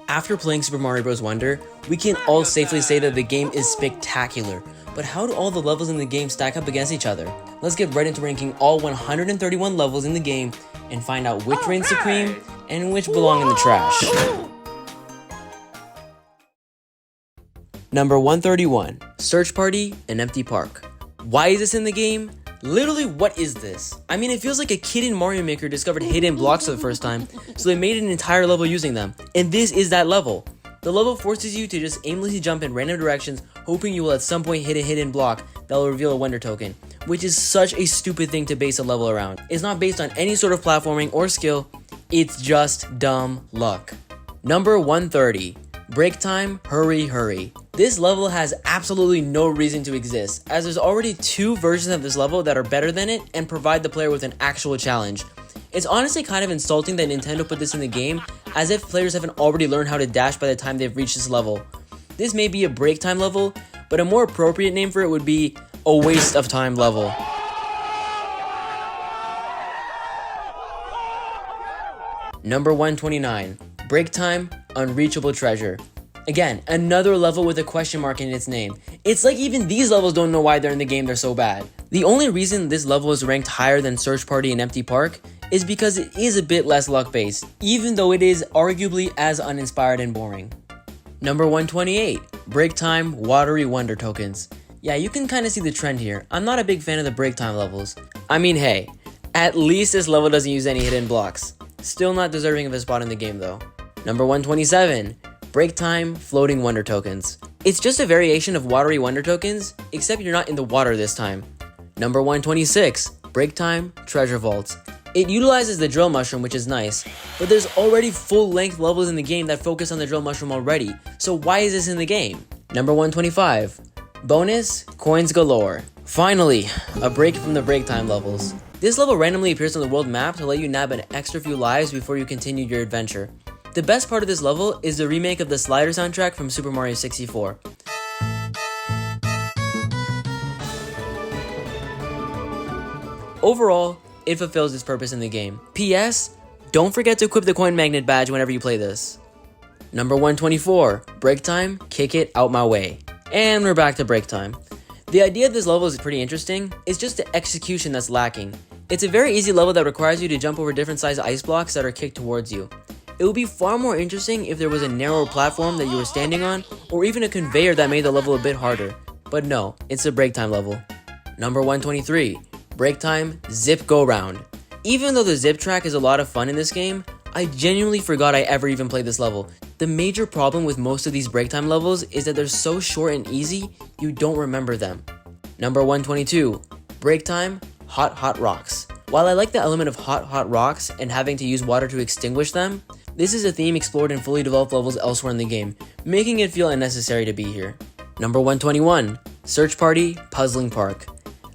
After playing Super Mario Bros. Wonder, we can all safely say that the game is spectacular. But how do all the levels in the game stack up against each other? Let's get right into ranking all 131 levels in the game and find out which reign supreme and which belong in the trash. Number 131, Search Party and Empty Park. Why is this in the game? Literally, what is this? I mean, it feels like a kid in Mario Maker discovered hidden blocks for the first time, so they made an entire level using them. And this is that level. The level forces you to just aimlessly jump in random directions, hoping you will at some point hit a hidden block that will reveal a Wonder Token, which is such a stupid thing to base a level around. It's not based on any sort of platforming or skill, it's just dumb luck. Number 130, Break Time, Hurry Hurry. This level has absolutely no reason to exist, as there's already two versions of this level that are better than it and provide the player with an actual challenge. It's honestly kind of insulting that Nintendo put this in the game, as if players haven't already learned how to dash by the time they've reached this level. This may be a break time level, but a more appropriate name for it would be a waste of time level. Number 129, Break Time, Unreachable Treasure. Again, another level with a question mark in its name. It's like even these levels don't know why they're in the game, they're so bad. The only reason this level is ranked higher than Search Party and Empty Park is because it is a bit less luck-based, even though it is arguably as uninspired and boring. Number 128, Break Time, Watery Wonder Tokens. Yeah, you can kind of see the trend here. I'm not a big fan of the break time levels. I mean, hey, at least this level doesn't use any hidden blocks. Still not deserving of a spot in the game though. Number 127, Break Time, Floating Wonder Tokens. It's just a variation of Watery Wonder Tokens, except you're not in the water this time. Number 126, Break Time, Treasure Vaults. It utilizes the Drill Mushroom, which is nice, but there's already full-length levels in the game that focus on the Drill Mushroom already, so why is this in the game? Number 125, Bonus, Coins Galore. Finally, a break from the break time levels. This level randomly appears on the world map to let you nab an extra few lives before you continue your adventure. The best part of this level is the remake of the Slider soundtrack from Super Mario 64. Overall, it fulfills its purpose in the game. P.S. Don't forget to equip the coin magnet badge whenever you play this. Number 124, Break Time, Kick It Out My Way. And we're back to break time. The idea of this level is pretty interesting, it's just the execution that's lacking. It's a very easy level that requires you to jump over different sized ice blocks that are kicked towards you. It would be far more interesting if there was a narrower platform that you were standing on, or even a conveyor that made the level a bit harder. But no, it's a break time level. Number 123, Break Time, Zip Go Round. Even though the zip track is a lot of fun in this game, I genuinely forgot I ever even played this level. The major problem with most of these break time levels is that they're so short and easy, you don't remember them. Number 122, Break Time, Hot Hot Rocks. While I like the element of hot rocks and having to use water to extinguish them, this is a theme explored in fully developed levels elsewhere in the game, making it feel unnecessary to be here. Number 121, Search Party, Puzzling Park.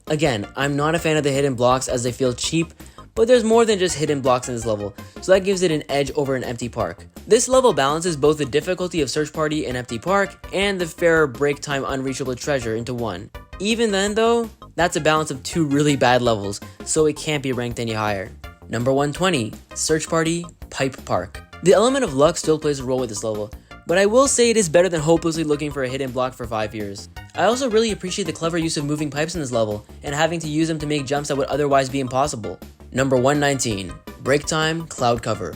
Again, I'm not a fan of the hidden blocks as they feel cheap, but there's more than just hidden blocks in this level, so that gives it an edge over an Empty Park. This level balances both the difficulty of Search Party and Empty Park and the fairer Break Time Unreachable Treasure into one. Even then though, that's a balance of two really bad levels, so it can't be ranked any higher. Number 120, Search Party, Pipe Park. The element of luck still plays a role with this level, but I will say it is better than hopelessly looking for a hidden block for 5 years. I also really appreciate the clever use of moving pipes in this level, and having to use them to make jumps that would otherwise be impossible. Number 119, Break Time, Cloud Cover.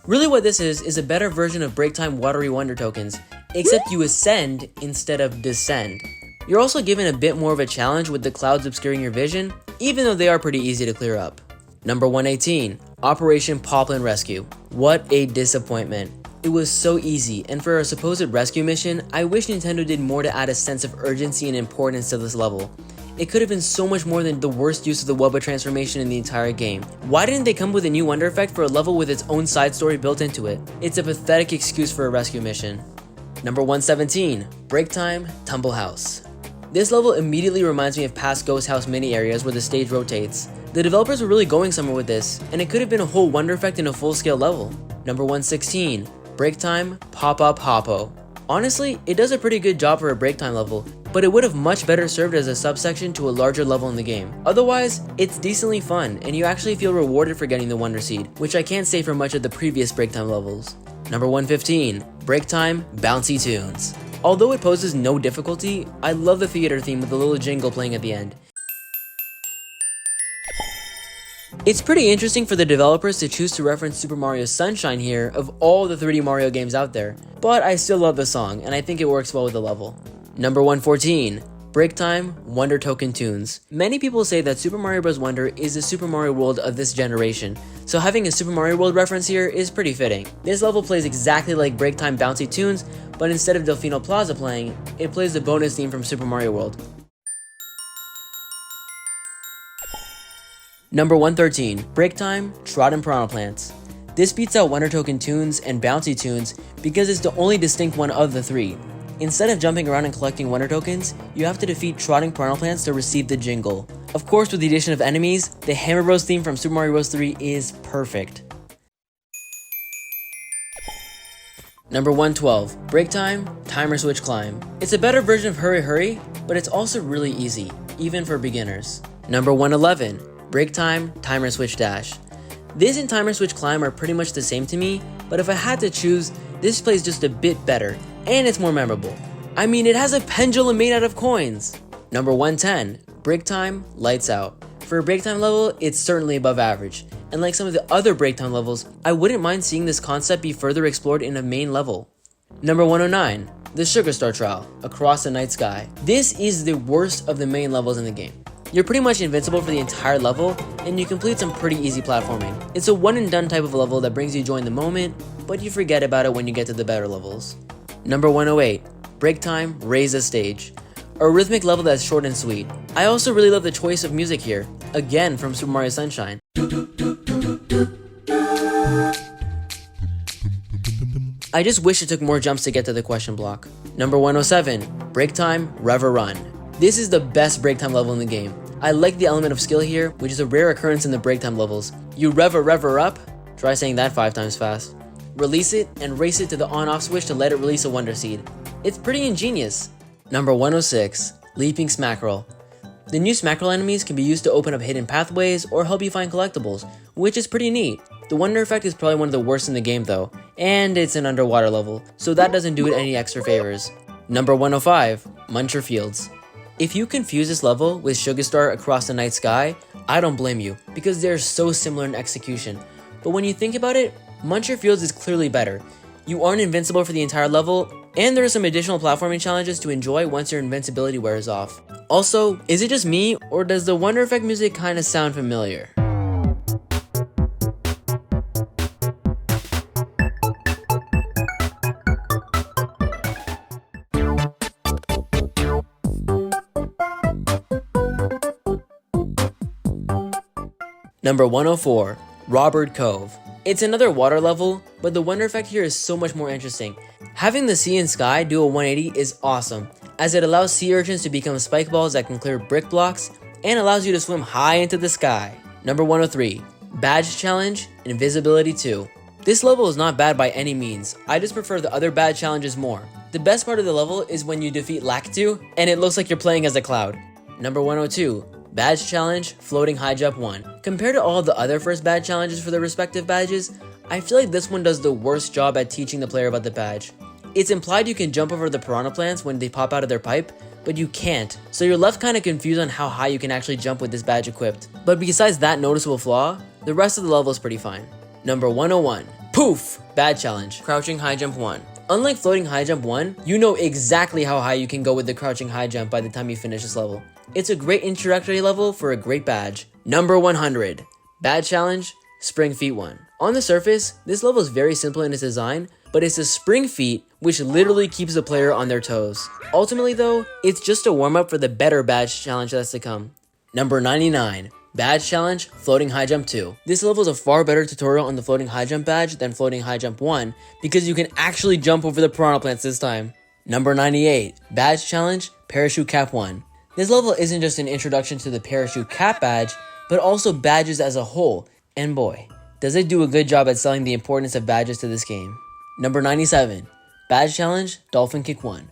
Really what this is a better version of Break Time Watery Wonder Tokens, except you ascend instead of descend. You're also given a bit more of a challenge with the clouds obscuring your vision, even though they are pretty easy to clear up. Number 118, Operation Poplin Rescue. What a disappointment. It was so easy, and for a supposed rescue mission, I wish Nintendo did more to add a sense of urgency and importance to this level. It could have been so much more than the worst use of the Wubba transformation in the entire game. Why didn't they come with a new Wonder Effect for a level with its own side story built into it? It's a pathetic excuse for a rescue mission. Number 117, Break Time, Tumble House. This level immediately reminds me of past Ghost House mini areas where the stage rotates. The developers were really going somewhere with this, and it could have been a whole Wonder Effect in a full-scale level. Number 116, Break Time, Pop-Up Hoppo. Honestly, it does a pretty good job for a break time level, but it would have much better served as a subsection to a larger level in the game. Otherwise, it's decently fun, and you actually feel rewarded for getting the Wonder Seed, which I can't say for much of the previous break time levels. Number 115, Break Time, Bouncy Tunes. Although it poses no difficulty, I love the theater theme with the little jingle playing at the end. It's pretty interesting for the developers to choose to reference Super Mario Sunshine here of all the 3D Mario games out there, but I still love the song and I think it works well with the level. Number 114, Break Time, Wonder Token Tunes. Many people say that Super Mario Bros. Wonder is the Super Mario World of this generation, so having a Super Mario World reference here is pretty fitting. This level plays exactly like Break Time Bouncy Tunes, but instead of Delfino Plaza playing, it plays the bonus theme from Super Mario World. Number 113, Break Time, Trodden Piranha Plants. This beats out Wonder Token Tunes and Bouncy Tunes because it's the only distinct one of the three. Instead of jumping around and collecting Wonder Tokens, you have to defeat Trotting Piranha Plants to receive the jingle. Of course, with the addition of enemies, the Hammer Bros theme from Super Mario Bros. 3 is perfect. Number 112, Break Time, Timer Switch Climb. It's a better version of Hurry Hurry, but it's also really easy, even for beginners. Number 111, Break Time, Timer Switch Dash. This and Timer Switch Climb are pretty much the same to me, but if I had to choose, this plays just a bit better, and it's more memorable. I mean, it has a pendulum made out of coins. Number 110, Break Time, Lights Out. For a Break Time level, it's certainly above average, and like some of the other Break Time levels, I wouldn't mind seeing this concept be further explored in a main level. Number 109, the Sugar Star Trial, Across the Night Sky. This is the worst of the main levels in the game. You're pretty much invincible for the entire level, and you complete some pretty easy platforming. It's a one and done type of level that brings you joy in the moment, but you forget about it when you get to the better levels. Number 108, Break Time, Raise the Stage. A rhythmic level that's short and sweet. I also really love the choice of music here, again from Super Mario Sunshine. I just wish it took more jumps to get to the question block. Number 107, Break Time, Rev or Run. This is the best Break Time level in the game. I like the element of skill here, which is a rare occurrence in the Break Time levels. You rev her up, try saying that 5 times fast. Release it and race it to the on-off switch to let it release a Wonder Seed. It's pretty ingenious. Number 106, Leaping Smackerel. The new Smackerel enemies can be used to open up hidden pathways or help you find collectibles, which is pretty neat. The Wonder effect is probably one of the worst in the game though, and it's an underwater level, so that doesn't do it any extra favors. Number 105, Muncher Fields. If you confuse this level with Sugar Star Across the Night Sky, I don't blame you, because they're so similar in execution. But when you think about it, Muncher Fields is clearly better. You aren't invincible for the entire level, and there are some additional platforming challenges to enjoy once your invincibility wears off. Also, is it just me, or does the Wonder Effect music kinda sound familiar? Number 104, Robert Cove. It's another water level, but the Wonder Effect here is so much more interesting. Having the sea and sky do a 180 is awesome, as it allows sea urchins to become spike balls that can clear brick blocks, and allows you to swim high into the sky. Number 103, Badge Challenge, Invisibility 2. This level is not bad by any means, I just prefer the other badge challenges more. The best part of the level is when you defeat Lakitu, and it looks like you're playing as a cloud. Number 102, Badge Challenge, Floating High Jump 1. Compared to all the other first badge challenges for their respective badges, I feel like this one does the worst job at teaching the player about the badge. It's implied you can jump over the piranha plants when they pop out of their pipe, but you can't, so you're left kinda confused on how high you can actually jump with this badge equipped. But besides that noticeable flaw, the rest of the level is pretty fine. Number 101, Poof! Badge Challenge, Crouching High Jump 1. Unlike Floating High Jump 1, you know exactly how high you can go with the Crouching High Jump by the time you finish this level. It's a great introductory level for a great badge. Number 100, Badge Challenge, Spring Feet 1. On the surface, this level is very simple in its design, but it's the spring feet which literally keeps the player on their toes. Ultimately though, it's just a warm-up for the better badge challenge that's to come. Number 99, Badge Challenge, Floating High Jump 2. This level is a far better tutorial on the Floating High Jump badge than Floating High Jump 1 because you can actually jump over the piranha plants this time. Number 98, Badge Challenge, Parachute Cap 1. This level isn't just an introduction to the Parachute Cap badge, but also badges as a whole, and boy, does it do a good job at selling the importance of badges to this game. Number 97, Badge Challenge, Dolphin Kick 1.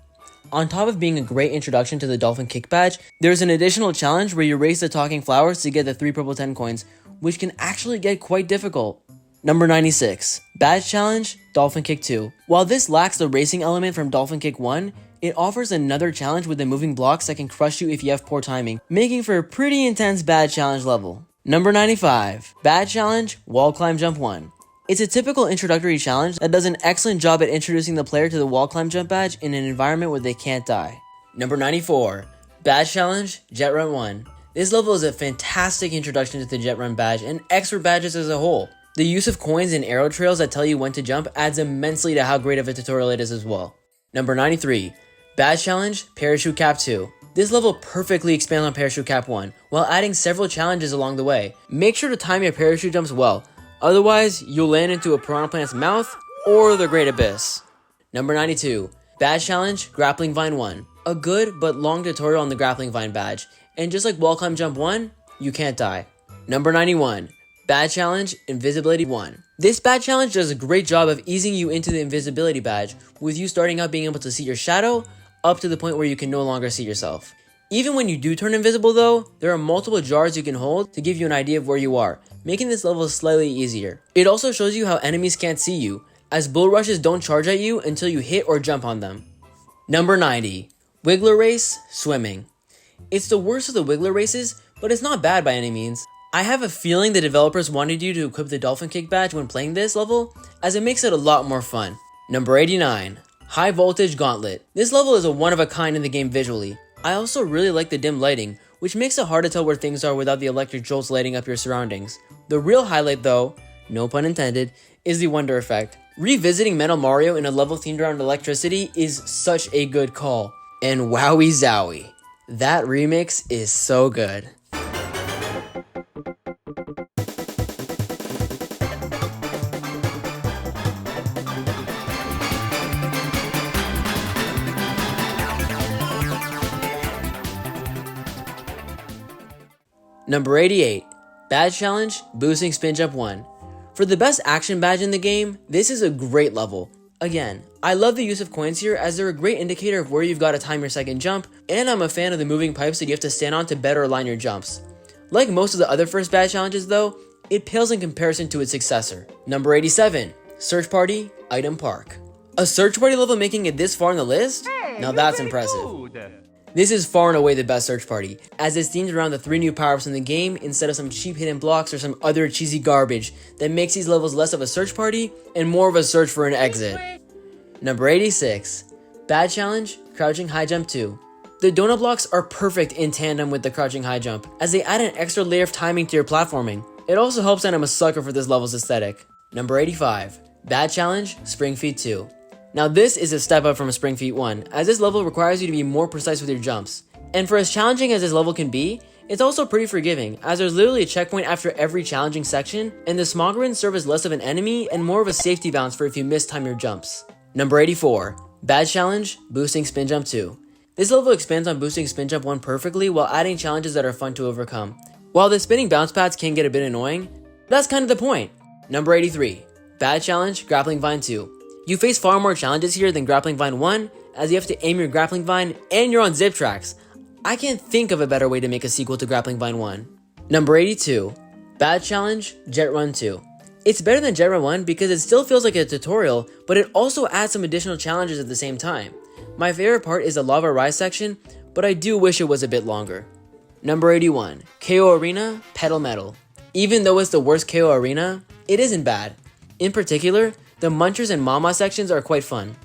On top of being a great introduction to the Dolphin Kick badge, there's an additional challenge where you race the talking flowers to get the 3 purple 10 coins, which can actually get quite difficult. Number 96. Badge Challenge, Dolphin Kick 2. While this lacks the racing element from Dolphin Kick 1, it offers another challenge with the moving blocks that can crush you if you have poor timing, making for a pretty intense badge challenge level. Number 95. Badge Challenge, Wall Climb Jump 1. It's a typical introductory challenge that does an excellent job at introducing the player to the Wall Climb Jump badge in an environment where they can't die. Number 94. Badge Challenge, Jet Run 1. This level is a fantastic introduction to the Jet Run badge and expert badges as a whole. The use of coins and arrow trails that tell you when to jump adds immensely to how great of a tutorial it is as well. Number 93. Badge Challenge, Parachute Cap 2. This level perfectly expands on Parachute Cap 1, while adding several challenges along the way. Make sure to time your parachute jumps well, otherwise you'll land into a piranha plant's mouth or the Great Abyss. Number 92. Badge Challenge, Grappling Vine 1. A good but long tutorial on the Grappling Vine badge, and just like Wall Climb Jump 1, you can't die. Number 91. Badge Challenge, Invisibility 1. This badge challenge does a great job of easing you into the invisibility badge, with you starting out being able to see your shadow, up to the point where you can no longer see yourself. Even when you do turn invisible though, there are multiple jars you can hold to give you an idea of where you are, making this level slightly easier. It also shows you how enemies can't see you, as bull rushes don't charge at you until you hit or jump on them. Number 90. Wiggler Race, Swimming. It's the worst of the Wiggler races, but it's not bad by any means. I have a feeling the developers wanted you to equip the Dolphin Kick badge when playing this level, as it makes it a lot more fun. Number 89. High Voltage Gauntlet. This level is a one of a kind in the game visually. I also really like the dim lighting, which makes it hard to tell where things are without the electric jolts lighting up your surroundings. The real highlight though, no pun intended, is the Wonder Effect. Revisiting Metal Mario in a level themed around electricity is such a good call. And wowie zowie, that remix is so good. Number 88. Badge Challenge, Boosting Spin Jump 1. For the best action badge in the game, this is a great level. Again, I love the use of coins here as they're a great indicator of where you've got to time your second jump, and I'm a fan of the moving pipes that you have to stand on to better align your jumps. Like most of the other first badge challenges though, it pales in comparison to its successor. Number 87. Search Party, Item Park. A search party level making it this far on the list? Now that's impressive. This is far and away the best search party, as it's themed around the 3 new power-ups in the game instead of some cheap hidden blocks or some other cheesy garbage that makes these levels less of a search party and more of a search for an exit. Number 86. Badge Challenge, Crouching High Jump 2. The donut blocks are perfect in tandem with the Crouching High Jump, as they add an extra layer of timing to your platforming. It also helps that I'm a sucker for this level's aesthetic. Number 85. Badge Challenge, Spring Feet 2. Now this is a step up from Spring Feet 1, as this level requires you to be more precise with your jumps. And for as challenging as this level can be, it's also pretty forgiving, as there's literally a checkpoint after every challenging section, and the Smoggerins serve as less of an enemy and more of a safety bounce for if you mistime your jumps. Number 84. Badge Challenge, Boosting Spin Jump 2. This level expands on Boosting Spin Jump 1 perfectly while adding challenges that are fun to overcome. While the spinning bounce pads can get a bit annoying, that's kind of the point. Number 83. Badge Challenge, Grappling Vine 2. You face far more challenges here than Grappling Vine 1, as you have to aim your Grappling Vine and you're on zip tracks. I can't think of a better way to make a sequel to Grappling Vine 1. Number 82. Badge Challenge, Jet Run 2. It's better than Jet Run 1 because it still feels like a tutorial, but it also adds some additional challenges at the same time. My favorite part is the Lava Rise section, but I do wish it was a bit longer. Number 81. KO Arena, Pedal Metal. Even though it's the worst KO Arena, it isn't bad. In particular, the Munchers and Mama sections are quite fun.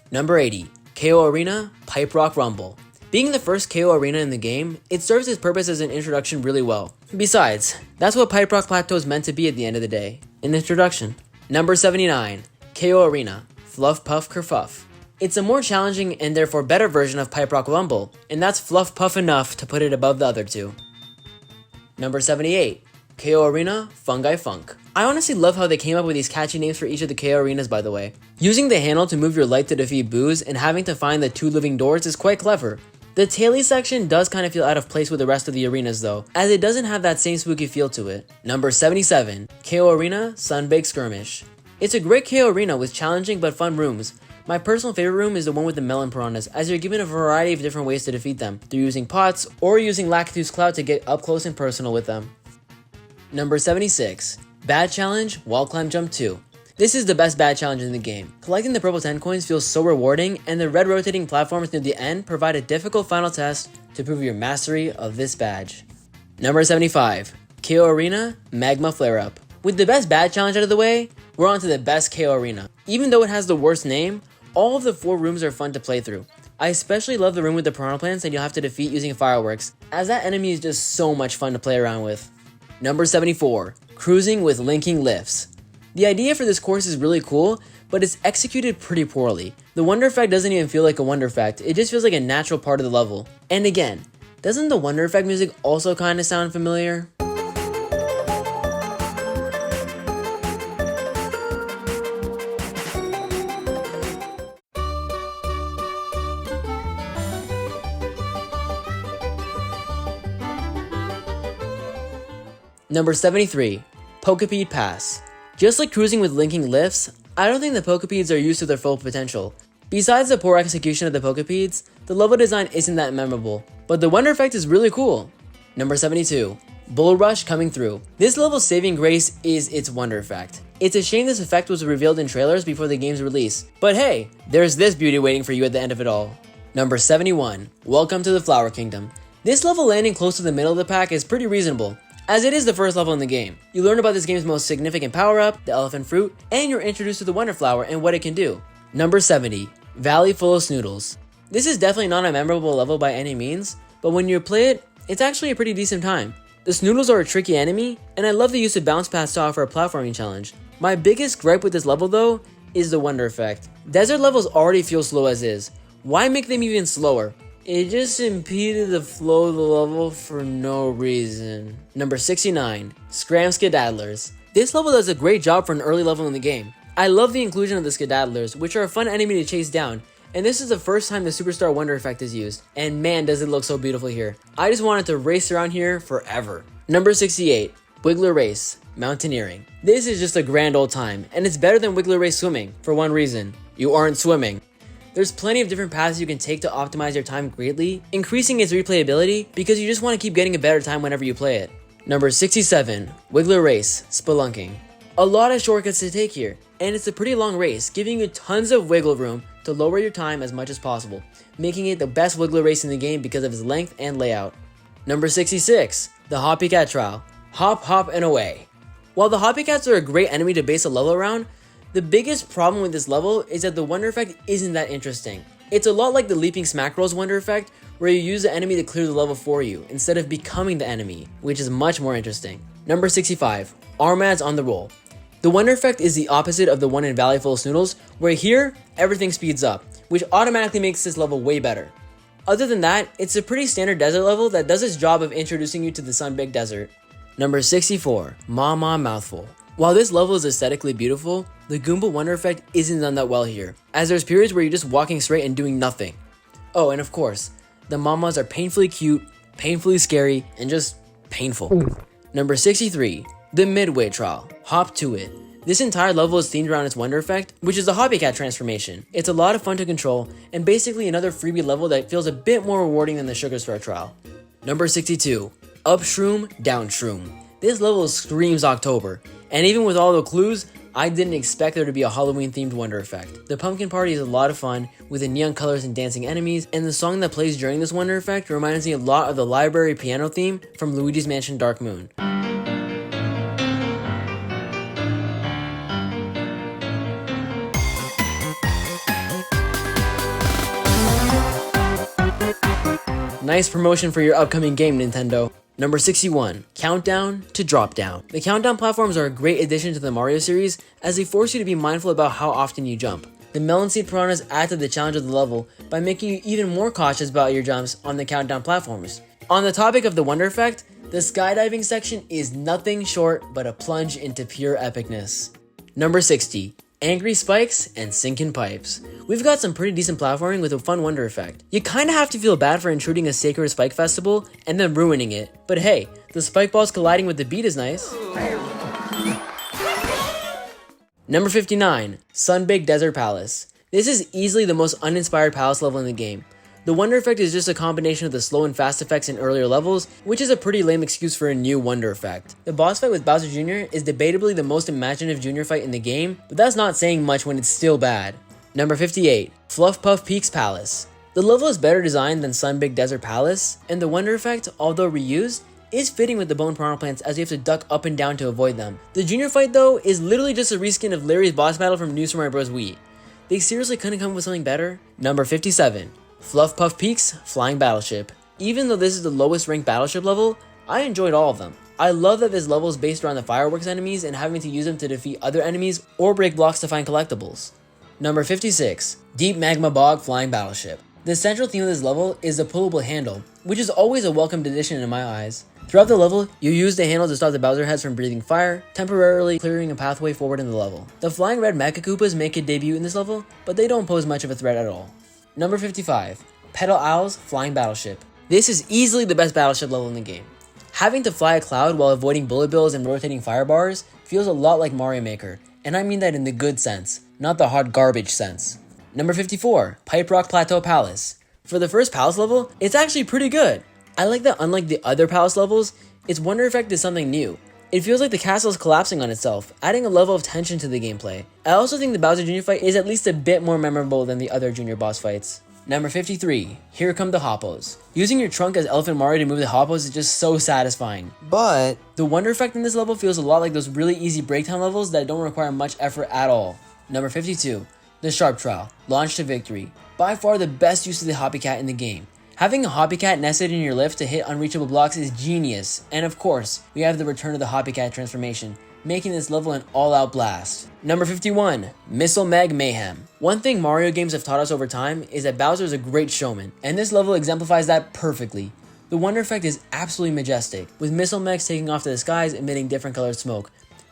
Number 80. KO Arena, Pipe Rock Rumble. Being the first KO Arena in the game, it serves its purpose as an introduction really well. Besides, that's what Pipe Rock Plateau is meant to be at the end of the day, an introduction. Number 79. KO Arena, Fluff Puff Kerfuff. It's a more challenging and therefore better version of Pipe Rock Rumble, and that's fluff puff enough to put it above the other two. Number 78. KO Arena, Fungi Funk. I honestly love how they came up with these catchy names for each of the KO arenas, by the way. Using the handle to move your light to defeat boos and having to find the 2 living doors is quite clever. The Taily section does kind of feel out of place with the rest of the arenas though, as it doesn't have that same spooky feel to it. Number 77. KO Arena, Sunbaked Skirmish. It's a great KO arena with challenging but fun rooms. My personal favorite room is the one with the melon piranhas, as you're given a variety of different ways to defeat them, through using pots or using Lakitu's Cloud to get up close and personal with them. Number 76. Bad Challenge, Wall Climb Jump 2. This is the best bad challenge in the game. Collecting the purple 10 coins feels so rewarding, and the red rotating platforms near the end provide a difficult final test to prove your mastery of this badge. Number 75, KO Arena, Magma Flare Up. With the best bad challenge out of the way, we're on to the best KO Arena. Even though it has the worst name, all of the 4 rooms are fun to play through. I especially love the room with the piranha plants that you'll have to defeat using fireworks, as that enemy is just so much fun to play around with. Number 74, Cruising with Linking Lifts. The idea for this course is really cool, but it's executed pretty poorly. The Wonder Effect doesn't even feel like a Wonder Effect, it just feels like a natural part of the level. And again, doesn't the Wonder Effect music also kinda sound familiar? Number 73, Pokepede Pass. Just like Cruising with Linking Lifts, I don't think the Pokepedes are used to their full potential. Besides the poor execution of the Pokepedes, the level design isn't that memorable, but the Wonder Effect is really cool. Number 72, Bull Rush Coming Through. This level's saving grace is its Wonder Effect. It's a shame this effect was revealed in trailers before the game's release, but hey, there's this beauty waiting for you at the end of it all. Number 71, Welcome to the Flower Kingdom. This level landing close to the middle of the pack is pretty reasonable, as it is the first level in the game. You learn about this game's most significant power-up, the elephant fruit, and you're introduced to the Wonder Flower and what it can do. Number 70, Valley Full of Snoodles. This is definitely not a memorable level by any means, but when you play it, it's actually a pretty decent time. The Snoodles are a tricky enemy, and I love the use of bounce pads to offer a platforming challenge. My biggest gripe with this level though, is the Wonder Effect. Desert levels already feel slow as is. Why make them even slower? It just impeded the flow of the level for no reason. Number 69, Scram Skedaddlers. This level does a great job for an early level in the game. I love the inclusion of the Skedaddlers, which are a fun enemy to chase down, and this is the first time the Superstar Wonder Effect is used, and man does it look so beautiful here. I just wanted to race around here forever. Number 68, Wiggler Race, Mountaineering. This is just a grand old time, and it's better than Wiggler Race Swimming, for one reason: you aren't swimming. There's plenty of different paths you can take to optimize your time greatly, increasing its replayability because you just want to keep getting a better time whenever you play it. Number 67, Wiggler Race, Spelunking. A lot of shortcuts to take here, and it's a pretty long race, giving you tons of wiggle room to lower your time as much as possible, making it the best Wiggler race in the game because of its length and layout. Number 66, the Hoppycat Trial, Hop, Hop, and Away. While the Hoppycats are a great enemy to base a level around, the biggest problem with this level is that the Wonder Effect isn't that interesting. It's a lot like the Leaping Smackrolls Wonder Effect, where you use the enemy to clear the level for you, instead of becoming the enemy, which is much more interesting. Number 65, Armads on the Roll. The Wonder Effect is the opposite of the one in Valley Full of Snoodles, where here, everything speeds up, which automatically makes this level way better. Other than that, it's a pretty standard desert level that does its job of introducing you to the Sunbaked Desert. Number 64, Mama Mouthful. While this level is aesthetically beautiful, the Goomba Wonder Effect isn't done that well here, as there's periods where you're just walking straight and doing nothing. Oh, and of course, the Mamas are painfully cute, painfully scary, and just painful. Number 63, the Midway Trial, Hop to It. This entire level is themed around its Wonder Effect, which is the Hoppycat transformation. It's a lot of fun to control, and basically another freebie level that feels a bit more rewarding than the Sugar Star Trial. Number 62, Up Shroom, Down Shroom. This level screams October, and even with all the clues, I didn't expect there to be a Halloween-themed Wonder Effect. The Pumpkin Party is a lot of fun, with the neon colors and dancing enemies, and the song that plays during this Wonder Effect reminds me a lot of the library piano theme from Luigi's Mansion Dark Moon. Nice promotion for your upcoming game, Nintendo. Number 61, Countdown to Drop Down. The countdown platforms are a great addition to the Mario series, as they force you to be mindful about how often you jump. The Melon Seed Piranhas add to the challenge of the level by making you even more cautious about your jumps on the countdown platforms. On the topic of the Wonder Effect, the skydiving section is nothing short but a plunge into pure epicness. Number 60, Angry Spikes and Sinkin' Pipes. We've got some pretty decent platforming with a fun Wonder Effect. You kinda have to feel bad for intruding a sacred spike festival and then ruining it, but hey, the spike balls colliding with the beat is nice. Number 59, Sunbaked Desert Palace. This is easily the most uninspired palace level in the game. The Wonder Effect is just a combination of the slow and fast effects in earlier levels, which is a pretty lame excuse for a new Wonder Effect. The boss fight with Bowser Jr. is debatably the most imaginative junior fight in the game, but that's not saying much when it's still bad. Number 58, Fluff Puff Peaks Palace. The level is better designed than Sun Big Desert Palace, and the Wonder Effect, although reused, is fitting with the bone piranha plants as you have to duck up and down to avoid them. The junior fight though is literally just a reskin of Larry's boss battle from New Super Mario Bros. Wii. They seriously couldn't come up with something better? Number 57, Fluff Puff Peaks Flying Battleship. Even though this is the lowest ranked battleship level, I enjoyed all of them. I love that this level is based around the fireworks enemies and having to use them to defeat other enemies or break blocks to find collectibles. Number 56, Deep Magma Bog Flying Battleship. The central theme of this level is the pullable handle, which is always a welcomed addition in my eyes. Throughout the level, you use the handle to stop the Bowser heads from breathing fire, temporarily clearing a pathway forward in the level. The flying red Mecha Koopas make a debut in this level, but they don't pose much of a threat at all. Number 55, Petal Owl's Flying Battleship. This is easily the best battleship level in the game. Having to fly a cloud while avoiding bullet bills and rotating fire bars feels a lot like Mario Maker, and I mean that in the good sense, not the hot garbage sense. Number 54, Pipe Rock Plateau Palace. For the first Palace level, it's actually pretty good. I like that unlike the other Palace levels, its Wonder Effect is something new. It feels like the castle is collapsing on itself, adding a level of tension to the gameplay. I also think the Bowser Jr. fight is at least a bit more memorable than the other junior boss fights. Number 53, Here Come the Hoppos. Using your trunk as Elephant Mario to move the Hoppos is just so satisfying. But the Wonder Effect in this level feels a lot like those really easy breakdown levels that don't require much effort at all. Number 52, The Sharp Trowel, Launch to Victory. By far the best use of the Hoppy Cat in the game. Having a Hoppy Cat nested in your lift to hit unreachable blocks is genius, and of course, we have the return of the Hoppy Cat transformation, making this level an all-out blast. Number 51, Missile Meg Mayhem. One thing Mario games have taught us over time is that Bowser is a great showman, and this level exemplifies that perfectly. The Wonder Effect is absolutely majestic, with Missile Megs taking off to the skies emitting different colored smoke.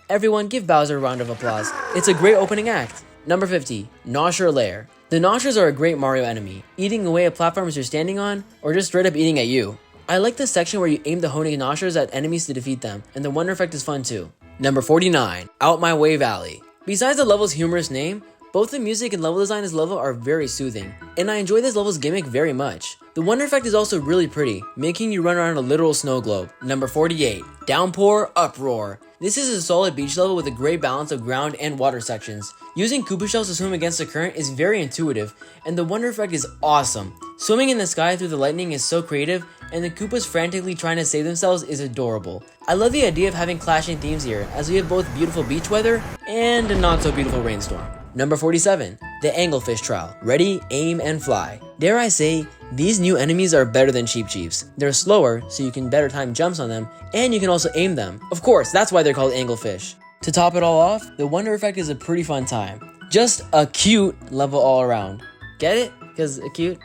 Everyone give Bowser a round of applause. It's a great opening act. Number 50, Nosher Lair. The Noshers are a great Mario enemy, eating away at platforms you're standing on, or just straight up eating at you. I like the section where you aim the honing Noshers at enemies to defeat them, and the Wonder Effect is fun too. Number 49, Out My Way Valley. Besides the level's humorous name, both the music and level design in this level are very soothing, and I enjoy this level's gimmick very much. The Wonder Effect is also really pretty, making you run around a literal snow globe. Number 48, Downpour Uproar. This is a solid beach level with a great balance of ground and water sections. Using Koopa shells to swim against the current is very intuitive, and the Wonder Effect is awesome. Swimming in the sky through the lightning is so creative, and the Koopas frantically trying to save themselves is adorable. I love the idea of having clashing themes here, as we have both beautiful beach weather and a not so beautiful rainstorm. Number 47, the Anglefish Trial. Ready, aim, and fly. Dare I say, these new enemies are better than Cheep Cheeps. They're slower, so you can better time jumps on them, and you can also aim them. Of course, that's why they're called Anglefish. To top it all off, the Wonder Effect is a pretty fun time. Just a cute level all around. Get it? Because a cute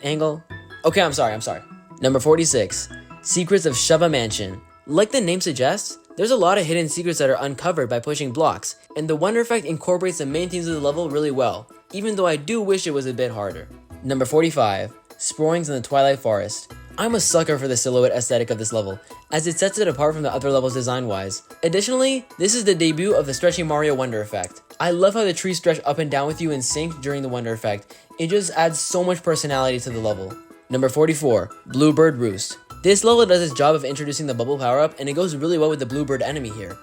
angle. Okay, I'm sorry. Number 46, Secrets of Shubba Mansion. Like the name suggests, there's a lot of hidden secrets that are uncovered by pushing blocks, and the Wonder Effect incorporates the main themes of the level really well, even though I do wish it was a bit harder. Number 45, Sporings in the Twilight Forest. I'm a sucker for the silhouette aesthetic of this level, as it sets it apart from the other levels design-wise. Additionally, this is the debut of the Stretchy Mario Wonder Effect. I love how the trees stretch up and down with you in sync during the Wonder Effect. It just adds so much personality to the level. Number 44, Bluebird Roost. This level does its job of introducing the bubble power-up, and it goes really well with the Bluebird enemy here.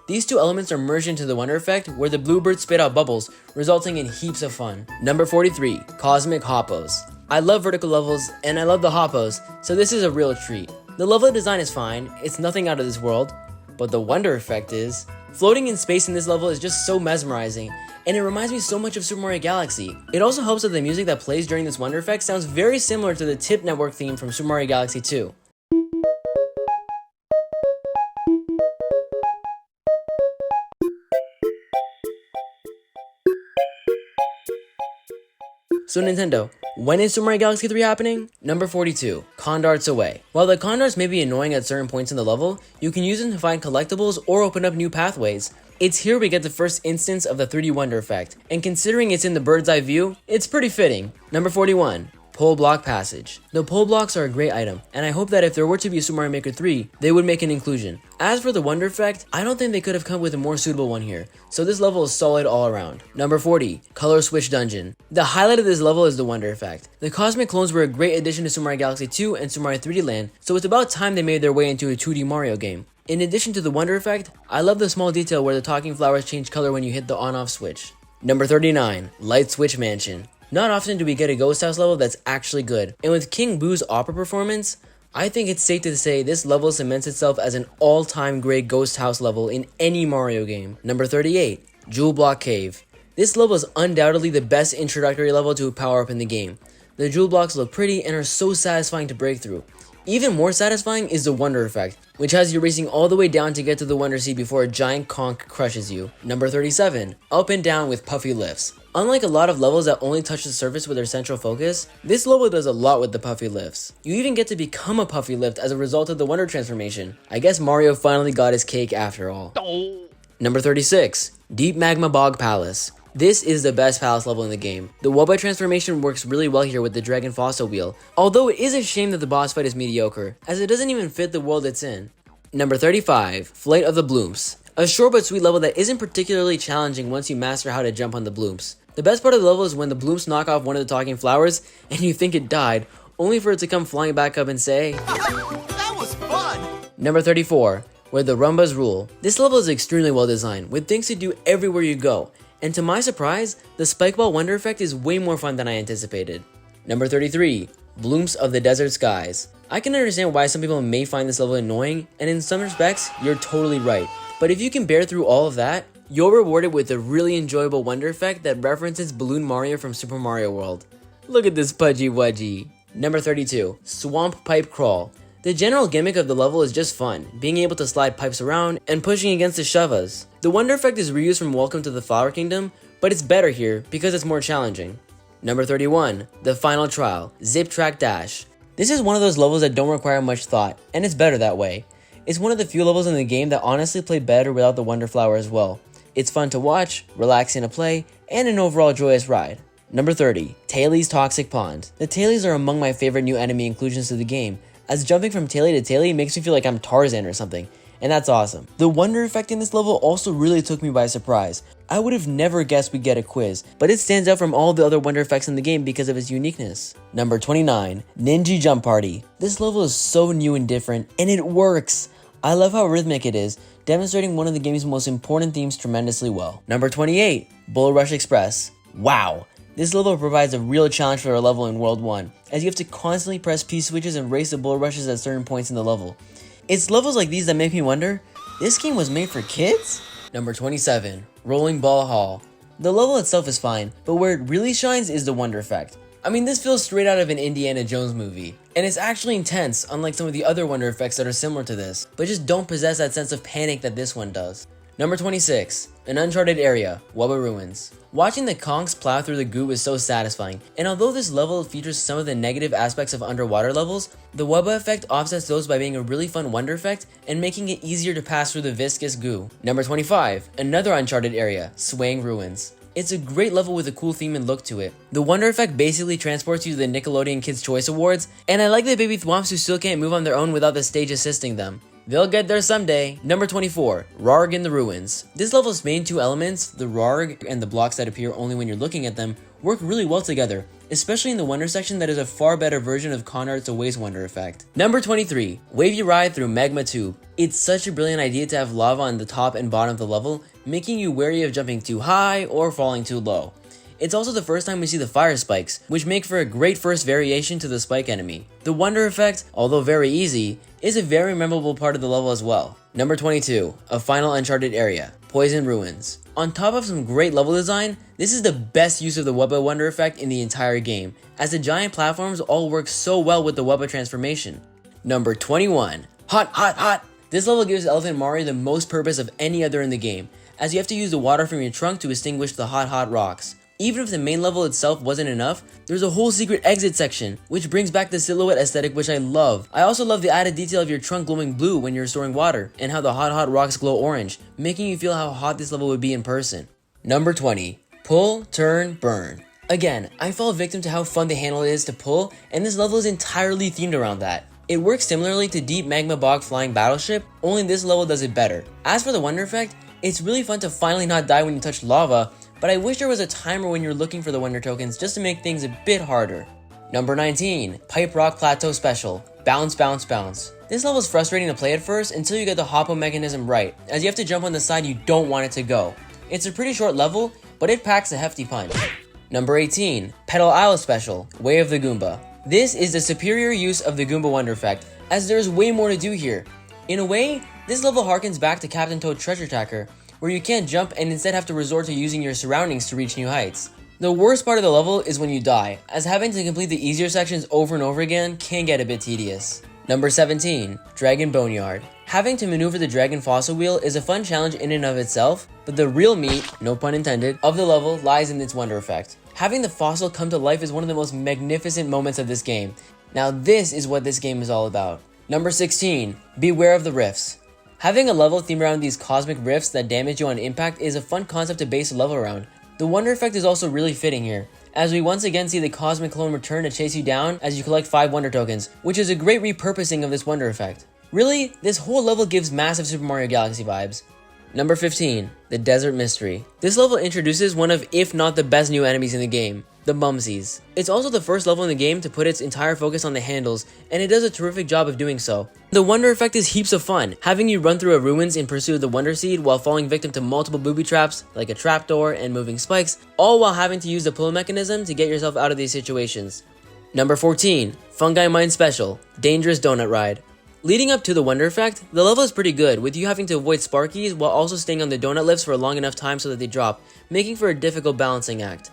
These two elements are merged into the Wonder Effect, where the Bluebirds spit out bubbles, resulting in heaps of fun. Number 43, Cosmic Hoppos. I love vertical levels, and I love the Hoppos, so this is a real treat. The level design is fine, it's nothing out of this world, but the Wonder Effect is. Floating in space in this level is just so mesmerizing, and it reminds me so much of Super Mario Galaxy. It also helps that the music that plays during this Wonder Effect sounds very similar to the Tip Network theme from Super Mario Galaxy 2. So Nintendo, when is Super Mario Galaxy 3 happening? Number 42, Condarts Away. While the Condarts may be annoying at certain points in the level, you can use them to find collectibles or open up new pathways. It's here we get the first instance of the 3D Wonder Effect, and considering it's in the bird's eye view, it's pretty fitting. Number 41, Pole Block Passage. The pole blocks are a great item, and I hope that if there were to be a Super Mario Maker 3, they would make an inclusion. As for the Wonder Effect, I don't think they could have come with a more suitable one here, so this level is solid all around. Number 40, Color Switch Dungeon. The highlight of this level is the Wonder Effect. The Cosmic Clones were a great addition to Super Mario Galaxy 2 and Super Mario 3D Land, so it's about time they made their way into a 2D Mario game. In addition to the Wonder Effect, I love the small detail where the talking flowers change color when you hit the on-off switch. Number 39, Light Switch Mansion. Not often do we get a Ghost House level that's actually good, and with King Boo's opera performance, I think it's safe to say this level cements itself as an all-time great Ghost House level in any Mario game. Number 38, Jewel Block Cave. This level is undoubtedly the best introductory level to a power-up in the game. The jewel blocks look pretty and are so satisfying to break through. Even more satisfying is the Wonder Effect, which has you racing all the way down to get to the Wonder Seed before a giant conch crushes you. Number 37, Up and Down with Puffy Lifts. Unlike a lot of levels that only touch the surface with their central focus, this level does a lot with the Puffy Lifts. You even get to become a Puffy Lift as a result of the Wonder transformation. I guess Mario finally got his cake after all. Number 36, Deep Magma Bog Palace. This is the best palace level in the game. The Wubba transformation works really well here with the Dragon Fossil Wheel, although it is a shame that the boss fight is mediocre, as it doesn't even fit the world it's in. Number 35, Flight of the Blooms. A short but sweet level that isn't particularly challenging once you master how to jump on the blooms. The best part of the level is when the blooms knock off one of the talking flowers and you think it died, only for it to come flying back up and say, That was fun! Number 34, Where the Rumbas Rule. This level is extremely well designed, with things to do everywhere you go, and to my surprise, the Spike Ball Wonder Effect is way more fun than I anticipated. Number 33, Blooms of the Desert Skies. I can understand why some people may find this level annoying, and in some respects, you're totally right. But if you can bear through all of that, you're rewarded with a really enjoyable Wonder Effect that references Balloon Mario from Super Mario World. Look at this pudgy wudgy. Number 32, Swamp Pipe Crawl. The general gimmick of the level is just fun, being able to slide pipes around and pushing against the shovas. The Wonder Effect is reused from Welcome to the Flower Kingdom, but it's better here because it's more challenging. Number 31, The Final Trial, Zip Track Dash. This is one of those levels that don't require much thought, and it's better that way. It's one of the few levels in the game that honestly play better without the Wonder Flower as well. It's fun to watch, relaxing to play, and an overall joyous ride. Number 30, Taili's Toxic Pond. The Tailis are among my favorite new enemy inclusions to the game, as jumping from Taili to Taili makes me feel like I'm Tarzan or something, and that's awesome. The Wonder Effect in this level also really took me by surprise. I would have never guessed we'd get a quiz, but it stands out from all the other Wonder Effects in the game because of its uniqueness. Number 29, Ninja Jump Party. This level is so new and different, and it works! I love how rhythmic it is, demonstrating one of the game's most important themes tremendously well. Number 28, Bull Rush Express. Wow! This level provides a real challenge for a level in World 1, as you have to constantly press P switches and race the bull rushes at certain points in the level. It's levels like these that make me wonder, this game was made for kids? Number 27, Rolling Ball Hall. The level itself is fine, but where it really shines is the Wonder Effect. I mean, this feels straight out of an Indiana Jones movie, and it's actually intense, unlike some of the other Wonder Effects that are similar to this, but just don't possess that sense of panic that this one does. Number 26, An Uncharted Area, Wubba Ruins. Watching the conchs plow through the goo is so satisfying, and although this level features some of the negative aspects of underwater levels, the Wubba effect offsets those by being a really fun Wonder Effect and making it easier to pass through the viscous goo. Number 25, another Uncharted Area, Swaying Ruins. It's a great level with a cool theme and look to it. The Wonder Effect basically transports you to the Nickelodeon Kids' Choice Awards, and I like the baby thwomps who still can't move on their own without the stage assisting them. They'll get there someday. Number 24, Rarg in the Ruins. This level's main two elements, the Rarg and the blocks that appear only when you're looking at them, work really well together, especially in the Wonder section that is a far better version of Conrart's Waste Wonder Effect. Number 23, Wavy Ride through Magma Tube. It's such a brilliant idea to have lava on the top and bottom of the level, making you wary of jumping too high or falling too low. It's also the first time we see the fire spikes, which make for a great first variation to the spike enemy. The Wonder Effect, although very easy, is a very memorable part of the level as well. Number 22, a final Uncharted Area, Poison Ruins. On top of some great level design, this is the best use of the Wubba Wonder Effect in the entire game, as the giant platforms all work so well with the Wubba transformation. Number 21, Hot Hot Hot! This level gives Elephant Mario the most purpose of any other in the game, as you have to use the water from your trunk to extinguish the hot rocks. Even if the main level itself wasn't enough, there's a whole secret exit section, which brings back the silhouette aesthetic which I love. I also love the added detail of your trunk glowing blue when you're storing water, and how the hot rocks glow orange, making you feel how hot this level would be in person. Number 20, Pull, Turn, Burn. Again, I fall victim to how fun the handle is to pull, and this level is entirely themed around that. It works similarly to Deep Magma Bog Flying Battleship, only this level does it better. As for the Wonder Effect, it's really fun to finally not die when you touch lava, but I wish there was a timer when you're looking for the Wonder Tokens just to make things a bit harder. Number 19, Pipe Rock Plateau Special, Bounce Bounce Bounce. This level is frustrating to play at first until you get the hop up mechanism right, as you have to jump on the side you don't want it to go. It's a pretty short level, but it packs a hefty punch. Number 18, Petal Isle Special, Way of the Goomba. This is the superior use of the Goomba Wonder Effect, as there is way more to do here. In a way, this level harkens back to Captain Toad Treasure Tracker, where you can't jump and instead have to resort to using your surroundings to reach new heights. The worst part of the level is when you die, as having to complete the easier sections over and over again can get a bit tedious. Number 17, Dragon Boneyard. Having to maneuver the Dragon Fossil Wheel is a fun challenge in and of itself, but the real meat, no pun intended, of the level lies in its Wonder Effect. Having the fossil come to life is one of the most magnificent moments of this game. Now this is what this game is all about. Number 16, Beware of the Rifts. Having a level themed around these cosmic rifts that damage you on impact is a fun concept to base a level around. The Wonder Effect is also really fitting here, as we once again see the Cosmic Clone return to chase you down as you collect 5 Wonder Tokens, which is a great repurposing of this Wonder Effect. Really, this whole level gives massive Super Mario Galaxy vibes. Number 15, the Desert Mystery. This level introduces one of, if not the best new enemies in the game, the Mumsies. It's also the first level in the game to put its entire focus on the handles, and it does a terrific job of doing so. The Wonder Effect is heaps of fun, having you run through a ruins in pursuit of the Wonder Seed while falling victim to multiple booby traps, like a trapdoor and moving spikes, all while having to use the pull mechanism to get yourself out of these situations. Number 14, Fungi Mine Special, Dangerous Donut Ride. Leading up to the Wonder Effect, the level is pretty good, with you having to avoid Sparkies while also staying on the donut lifts for a long enough time so that they drop, making for a difficult balancing act.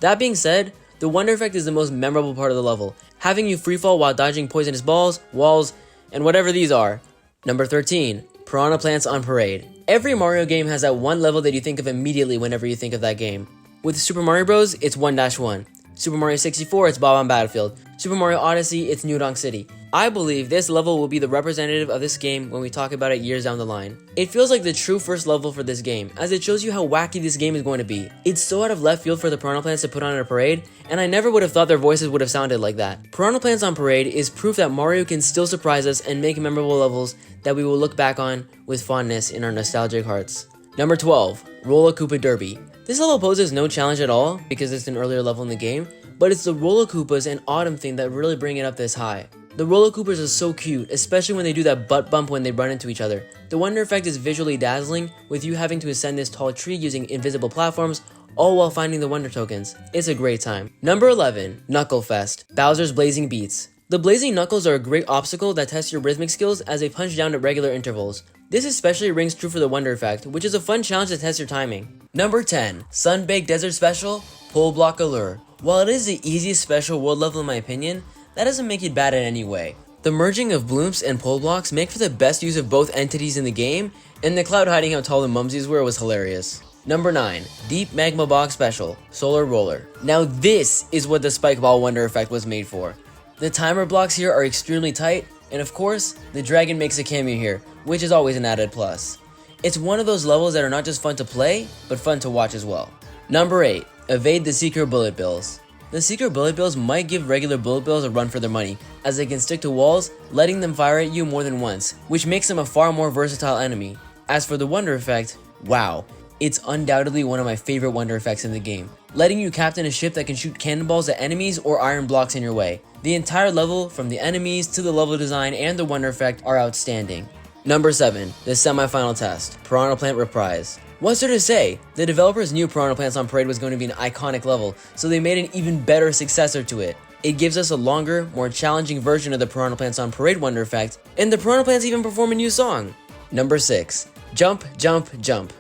That being said, the Wonder Effect is the most memorable part of the level, having you freefall while dodging poisonous balls, walls, and whatever these are. Number 13, Piranha Plants on Parade. Every Mario game has that one level that you think of immediately whenever you think of that game. With Super Mario Bros, it's 1-1. Super Mario 64, it's Bob on Battlefield. Super Mario Odyssey, it's New Donk City. I believe this level will be the representative of this game when we talk about it years down the line. It feels like the true first level for this game, as it shows you how wacky this game is going to be. It's so out of left field for the Piranha Plants to put on a parade, and I never would have thought their voices would have sounded like that. Piranha Plants on Parade is proof that Mario can still surprise us and make memorable levels that we will look back on with fondness in our nostalgic hearts. Number 12, Roller Koopa Derby. This level poses no challenge at all because it's an earlier level in the game, but it's the Roller Koopas and Autumn theme that really bring it up this high. The Roller Coopers are so cute, especially when they do that butt bump when they run into each other. The Wonder Effect is visually dazzling, with you having to ascend this tall tree using invisible platforms, all while finding the Wonder Tokens. It's a great time. Number 11, Knuckle Fest, Bowser's Blazing Beats. The Blazing Knuckles are a great obstacle that tests your rhythmic skills as they punch down at regular intervals. This especially rings true for the Wonder Effect, which is a fun challenge to test your timing. Number 10, Sun-Baked Desert Special, Pole Block Allure. While it is the easiest special world level in my opinion, that doesn't make it bad in any way. The merging of bloops and pole blocks make for the best use of both entities in the game, and the cloud hiding how tall the Mumsies were was hilarious. Number 9, Deep Magma Bog Special, Solar Roller. Now this is what the Spike Ball Wonder Effect was made for. The timer blocks here are extremely tight, and of course, the dragon makes a cameo here, which is always an added plus. It's one of those levels that are not just fun to play, but fun to watch as well. Number 8, Evade the Secret Bullet Bills. The Secret Bullet Bills might give regular Bullet Bills a run for their money, as they can stick to walls, letting them fire at you more than once, which makes them a far more versatile enemy. As for the Wonder Effect, wow, it's undoubtedly one of my favorite Wonder Effects in the game, letting you captain a ship that can shoot cannonballs at enemies or iron blocks in your way. The entire level, from the enemies to the level design and the Wonder Effect, are outstanding. Number 7, the semi-final test, Piranha Plant Reprise. What's there to say? The developers knew Piranha Plants on Parade was going to be an iconic level, so they made an even better successor to it. It gives us a longer, more challenging version of the Piranha Plants on Parade Wonder Effect, and the Piranha Plants even perform a new song. Number 6, Jump, Jump, Jump.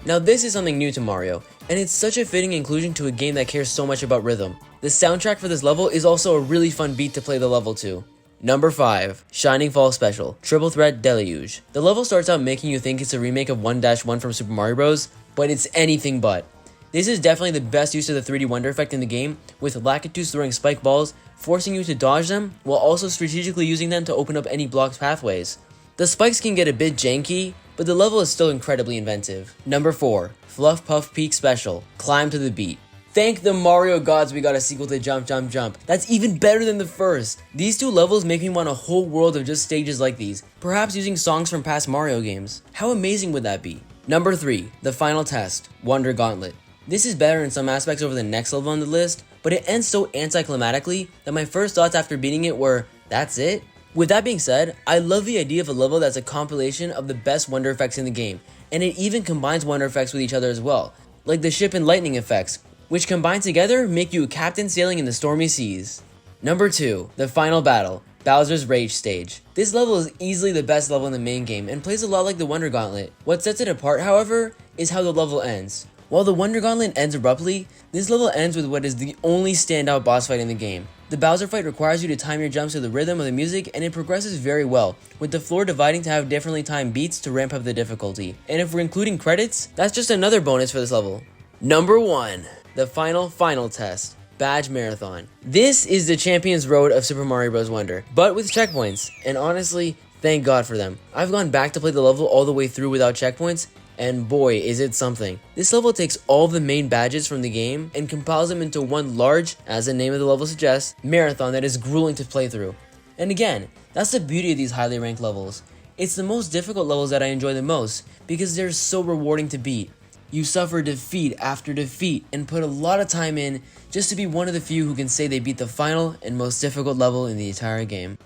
Now this is something new to Mario, and it's such a fitting inclusion to a game that cares so much about rhythm. The soundtrack for this level is also a really fun beat to play the level to. Number 5, Shining Fall Special, Triple Threat Deluge. The level starts out making you think it's a remake of 1-1 from Super Mario Bros., but it's anything but. This is definitely the best use of the 3D Wonder Effect in the game, with Lakitus throwing spike balls, forcing you to dodge them, while also strategically using them to open up any blocked pathways. The spikes can get a bit janky, but the level is still incredibly inventive. Number 4, Fluff Puff Peak Special, Climb to the Beat. Thank the Mario gods we got a sequel to Jump Jump Jump. That's even better than the first. These two levels make me want a whole world of just stages like these, perhaps using songs from past Mario games. How amazing would that be? Number 3, the final test, Wonder Gauntlet. This is better in some aspects over the next level on the list, but it ends so anticlimactically that my first thoughts after beating it were, that's it? With that being said, I love the idea of a level that's a compilation of the best wonder effects in the game, and it even combines wonder effects with each other as well, like the ship and lightning effects, which combined together make you a captain sailing in the stormy seas. Number 2, the final battle, Bowser's Rage Stage. This level is easily the best level in the main game and plays a lot like the Wonder Gauntlet. What sets it apart, however, is how the level ends. While the Wonder Gauntlet ends abruptly, this level ends with what is the only standout boss fight in the game. The Bowser fight requires you to time your jumps to the rhythm of the music, and it progresses very well, with the floor dividing to have differently timed beats to ramp up the difficulty. And if we're including credits, that's just another bonus for this level. Number 1, the final test, Badge Marathon. This is the Champion's Road of Super Mario Bros. Wonder, but with checkpoints, and honestly, thank God for them. I've gone back to play the level all the way through without checkpoints, and boy is it something. This level takes all the main badges from the game and compiles them into one large, as the name of the level suggests, marathon that is grueling to play through. And again, that's the beauty of these highly ranked levels. It's the most difficult levels that I enjoy the most because they're so rewarding to beat. You suffer defeat after defeat and put a lot of time in just to be one of the few who can say they beat the final and most difficult level in the entire game.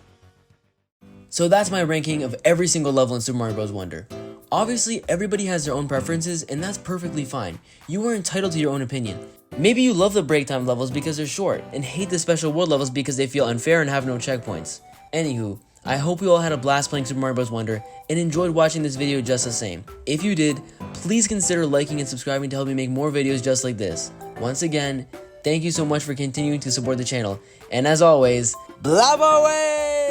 So that's my ranking of every single level in Super Mario Bros. Wonder. Obviously, everybody has their own preferences, and that's perfectly fine. You are entitled to your own opinion. Maybe you love the break time levels because they're short, and hate the special world levels because they feel unfair and have no checkpoints. Anywho, I hope you all had a blast playing Super Mario Bros. Wonder, and enjoyed watching this video just the same. If you did, please consider liking and subscribing to help me make more videos just like this. Once again, thank you so much for continuing to support the channel, and as always, Blab away!